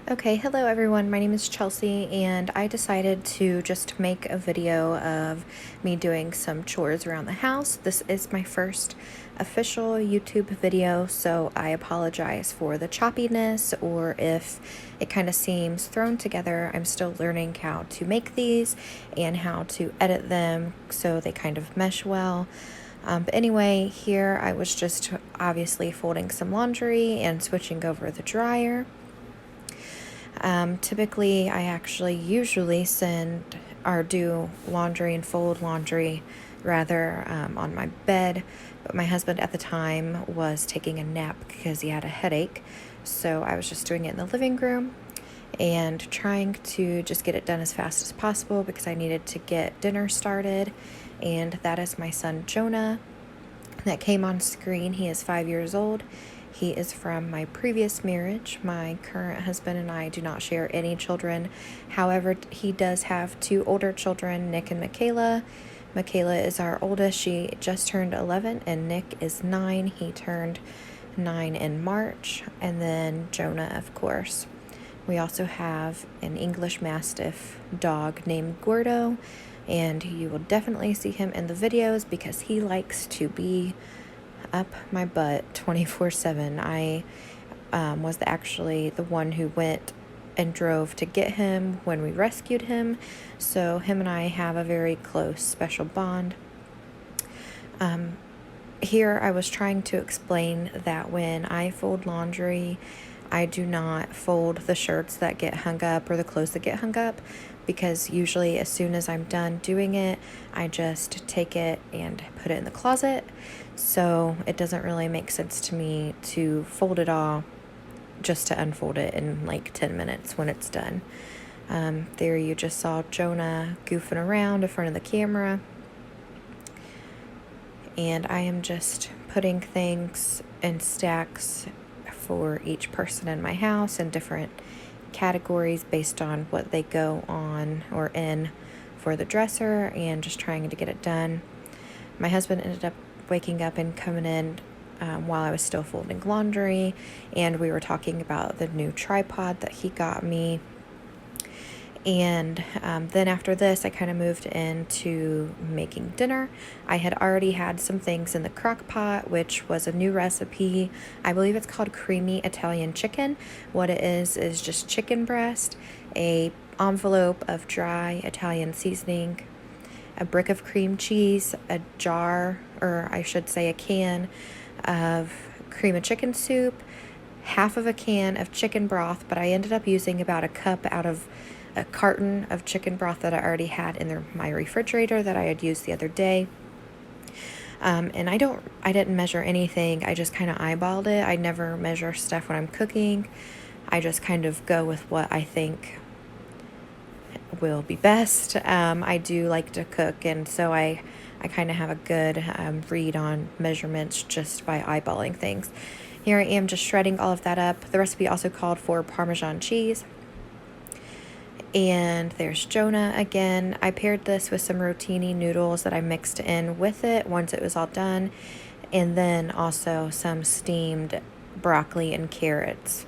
Okay, hello everyone. My name is Chelsea, and I decided to just make a video of me doing some chores around the house. This is my first official YouTube video, so I apologize for the choppiness or if it kind of seems thrown together. I'm still learning how to make these and how to edit them so they kind of mesh well. But anyway, here I was just obviously folding some laundry and switching over the dryer. Typically, I actually usually send or do laundry and fold laundry rather on my bed, but my husband at the time was taking a nap because he had a headache, so I was just doing it in the living room and trying to just get it done as fast as possible because I needed to get dinner started. And that is my son Jonah that came on screen. He is 5 years old. He is from my previous marriage. My current husband and I do not share any children. However, he does have two older children, Nick and Michaela. Michaela is our oldest. She just turned 11, and Nick is 9. He turned 9 in March. And then Jonah, of course. We also have an English Mastiff dog named Gordo, and you will definitely see him in the videos because he likes to be up my butt 24/7. I was actually the one who went and drove to get him when we rescued him, so him and I have a very close special bond. Here I was trying to explain that when I fold laundry, I do not fold the shirts that get hung up or the clothes that get hung up, because usually as soon as I'm done doing it, I just take it and put it in the closet. So it doesn't really make sense to me to fold it all just to unfold it in like 10 minutes when it's done. There you just saw Jonah goofing around in front of the camera. And I am just putting things in stacks for each person in my house in different categories based on what they go on or in for the dresser, and just trying to get it done. My husband ended up waking up and coming in while I was still folding laundry, and we were talking about the new tripod that he got me. And then after this, I kind of moved into making dinner. I had already had some things in the crock pot, which was a new recipe. I believe it's called creamy Italian chicken. What it is just chicken breast, a envelope of dry Italian seasoning, a brick of cream cheese, a jar, or I should say a can of cream of chicken soup, half of a can of chicken broth, but I ended up using about a cup out of a carton of chicken broth that I already had in my refrigerator that I had used the other day. And I didn't measure anything. I just kind of eyeballed it. I never measure stuff when I'm cooking. I just kind of go with what I think will be best. I do like to cook, and so I kind of have a good read on measurements just by eyeballing things. Here I am just shredding all of that up. The recipe also called for Parmesan cheese. And there's Jonah again. I paired this with some rotini noodles that I mixed in with it once it was all done. And then also some steamed broccoli and carrots.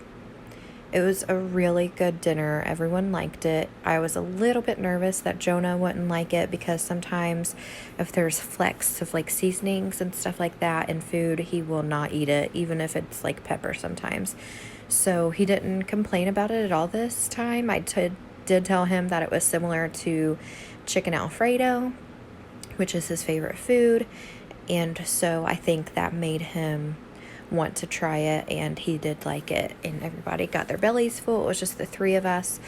It was a really good dinner. Everyone liked it. I was a little bit nervous that Jonah wouldn't like it because sometimes if there's flecks of like seasonings and stuff like that in food, he will not eat it, even if it's like pepper sometimes. So he didn't complain about it at all this time. I did tell him that it was similar to chicken Alfredo, which is his favorite food. And so I think that made him want to try it, and he did like it, and everybody got their bellies full. It was just the three of us.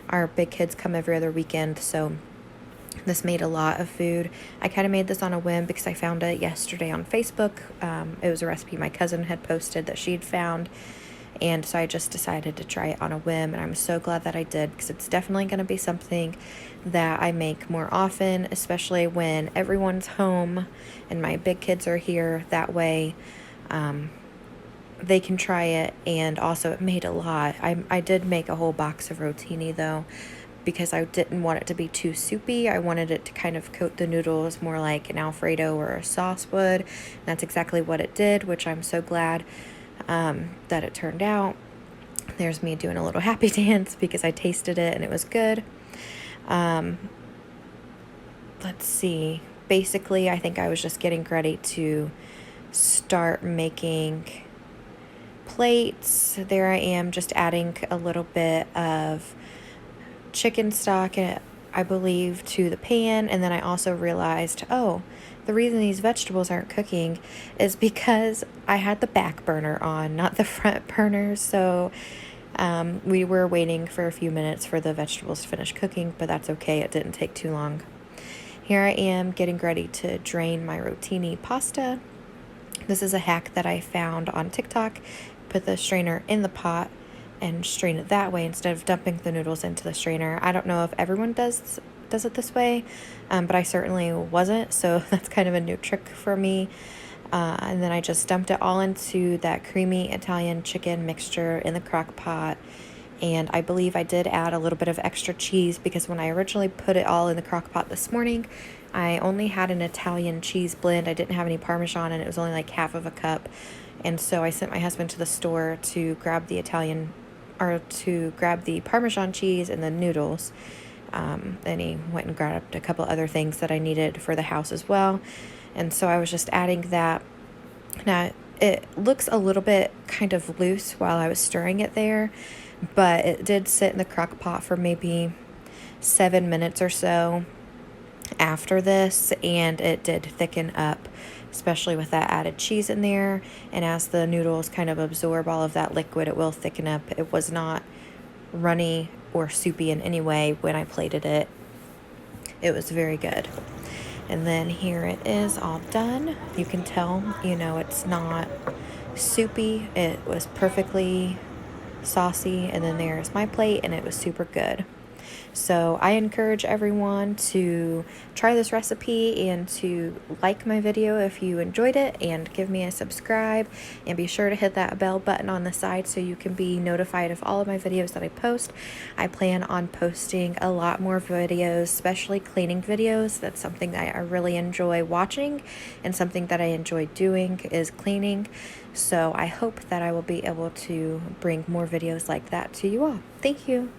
Our big kids come every other weekend, so this made a lot of food. I kind of made this on a whim because I found it yesterday on Facebook. It was a recipe my cousin had posted that she'd found, and so I just decided to try it on a whim, and I'm so glad that I did because it's definitely going to be something that I make more often, especially when everyone's home and my big kids are here. That way they can try it, and also it made a lot. I did make a whole box of rotini though, because I didn't want it to be too soupy. I wanted it to kind of coat the noodles more like an Alfredo or a sauce would. And that's exactly what it did, which I'm so glad that it turned out. There's me doing a little happy dance because I tasted it and it was good. Let's see. Basically, I think I was just getting ready to start making plates. There I am, just adding a little bit of chicken stock, I believe, to the pan. And then I also realized, oh, the reason these vegetables aren't cooking is because I had the back burner on, not the front burner. So we were waiting for a few minutes for the vegetables to finish cooking, but that's okay. It didn't take too long. Here I am getting ready to drain my rotini pasta. This is a hack that I found on TikTok. Put the strainer in the pot and strain it that way instead of dumping the noodles into the strainer. I don't know if everyone does it this way, but I certainly wasn't, so that's kind of a new trick for me. And then I just dumped it all into that creamy Italian chicken mixture in the crock pot. And I believe I did add a little bit of extra cheese because when I originally put it all in the crock pot this morning, I only had an Italian cheese blend. I didn't have any Parmesan, and it was only like half of a cup. And so I sent my husband to the store to grab the Parmesan cheese and the noodles. Then he went and grabbed a couple other things that I needed for the house as well. And so I was just adding that. Now, it looks a little bit kind of loose while I was stirring it there, but it did sit in the crock pot for maybe 7 minutes or so after this, and it did thicken up, especially with that added cheese in there. And as the noodles kind of absorb all of that liquid, it will thicken up. It was not runny or soupy in any way when I plated it. It was very good. And then here it is all done. You can tell, it's not soupy. It was perfectly saucy. And then there's my plate, and it was super good. So I encourage everyone to try this recipe and to like my video if you enjoyed it, and give me a subscribe, and be sure to hit that bell button on the side so you can be notified of all of my videos that I post. I plan on posting a lot more videos, especially cleaning videos. That's something that I really enjoy watching, and something that I enjoy doing is cleaning. So I hope that I will be able to bring more videos like that to you all. Thank you.